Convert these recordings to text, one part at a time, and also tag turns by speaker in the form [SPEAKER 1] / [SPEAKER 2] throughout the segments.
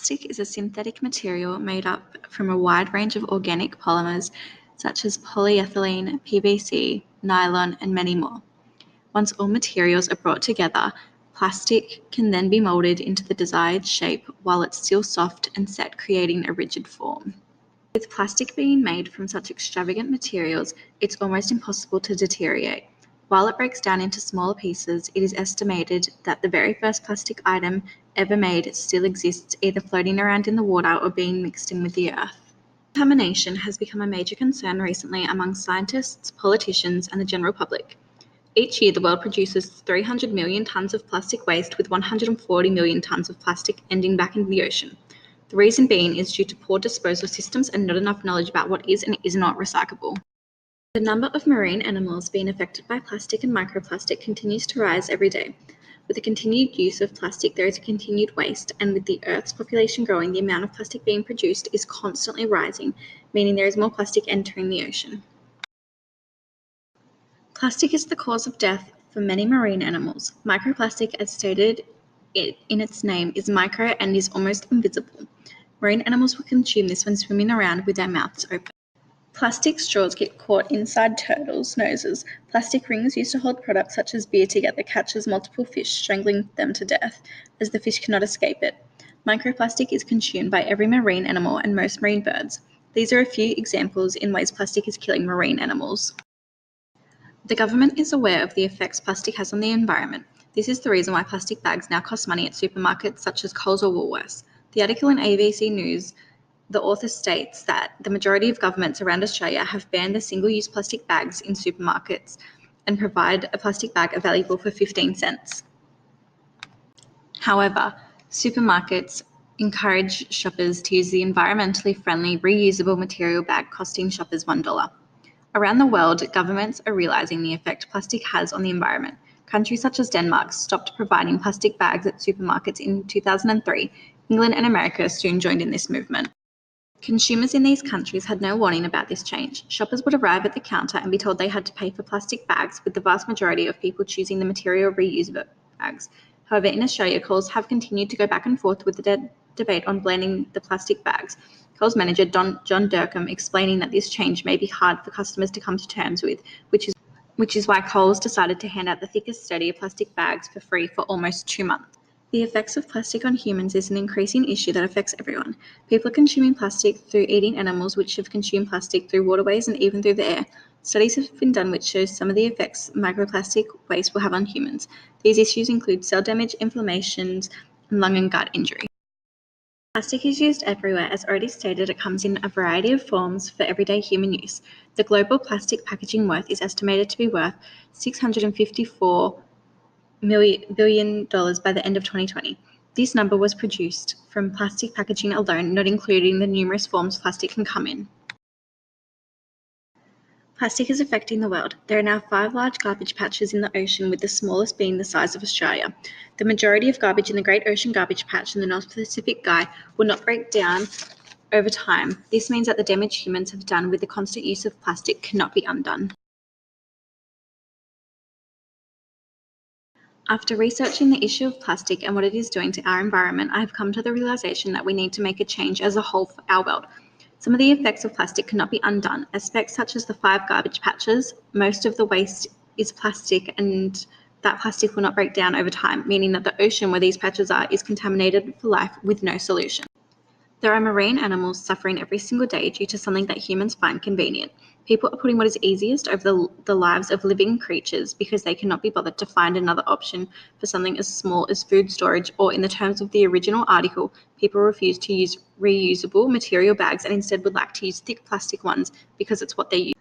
[SPEAKER 1] Plastic is a synthetic material made up from a wide range of organic polymers such as polyethylene, PVC, nylon, and many more. Once all materials are brought together, plastic can then be molded into the desired shape while it's still soft and set, creating a rigid form. With plastic being made from such extravagant materials, it's almost impossible to deteriorate. While it breaks down into smaller pieces, it is estimated that the very first plastic item ever made still exists, either floating around in the water or being mixed in with the earth. Contamination has become a major concern recently among scientists, politicians, and the general public. Each year, the world produces 300 million tonnes of plastic waste, with 140 million tonnes of plastic ending back in the ocean. The reason being is due to poor disposal systems and not enough knowledge about what is and is not recyclable. The number of marine animals being affected by plastic and microplastic continues to rise every day. With the continued use of plastic, there is a continued waste, and with the Earth's population growing, the amount of plastic being produced is constantly rising, meaning there is more plastic entering the ocean. Plastic is the cause of death for many marine animals. Microplastic, as stated in its name, is micro and is almost invisible. Marine animals will consume this when swimming around with their mouths open. Plastic straws get caught inside turtles' noses. Plastic rings used to hold products such as beer together catches multiple fish, strangling them to death, as the fish cannot escape it. Microplastic is consumed by every marine animal and most marine birds. These are a few examples in ways plastic is killing marine animals. The government is aware of the effects plastic has on the environment. This is the reason why plastic bags now cost money at supermarkets such as Coles or Woolworths. The article in ABC News, the author states that the majority of governments around Australia have banned the single-use plastic bags in supermarkets and provide a plastic bag available for 15 cents. However, supermarkets encourage shoppers to use the environmentally friendly reusable material bag, costing shoppers $1. Around the world, governments are realizing the effect plastic has on the environment. Countries such as Denmark stopped providing plastic bags at supermarkets in 2003. England and America soon joined in this movement. Consumers in these countries had no warning about this change. Shoppers would arrive at the counter and be told they had to pay for plastic bags, with the vast majority of people choosing the material reusable bags. However, in Australia, Coles have continued to go back and forth with the debate on banning the plastic bags. Coles manager John Durham explaining that this change may be hard for customers to come to terms with, which is why Coles decided to hand out the thickest, sturdier plastic bags for free for almost 2 months. The effects of plastic on humans is an increasing issue that affects everyone. People are consuming plastic through eating animals, which have consumed plastic through waterways and even through the air. Studies have been done which show some of the effects microplastic waste will have on humans. These issues include cell damage, inflammations, and lung and gut injury. Plastic is used everywhere. As already stated, it comes in a variety of forms for everyday human use. The global plastic packaging worth is estimated to be worth $654 billion by the end of 2020. This number was produced from plastic packaging alone, not including the numerous forms plastic can come in. Plastic is affecting the world. There are now 5 large garbage patches in the ocean, with the smallest being the size of Australia. The majority of garbage in the Great Ocean Garbage Patch and the North Pacific Guy will not break down over time. This means that the damage humans have done with the constant use of plastic cannot be undone. After researching the issue of plastic and what it is doing to our environment, I have come to the realization that we need to make a change as a whole for our world. Some of the effects of plastic cannot be undone. Aspects such as the 5 garbage patches, most of the waste is plastic, and that plastic will not break down over time, meaning that the ocean where these patches are is contaminated for life with no solution. There are marine animals suffering every single day due to something that humans find convenient. People are putting what is easiest over the lives of living creatures because they cannot be bothered to find another option for something as small as food storage, or in the terms of the original article, people refuse to use reusable material bags and instead would like to use thick plastic ones because it's what they use.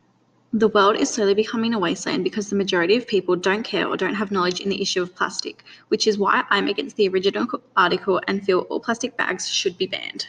[SPEAKER 1] The world is slowly becoming a wasteland because the majority of people don't care or don't have knowledge in the issue of plastic, which is why I'm against the original article and feel all plastic bags should be banned.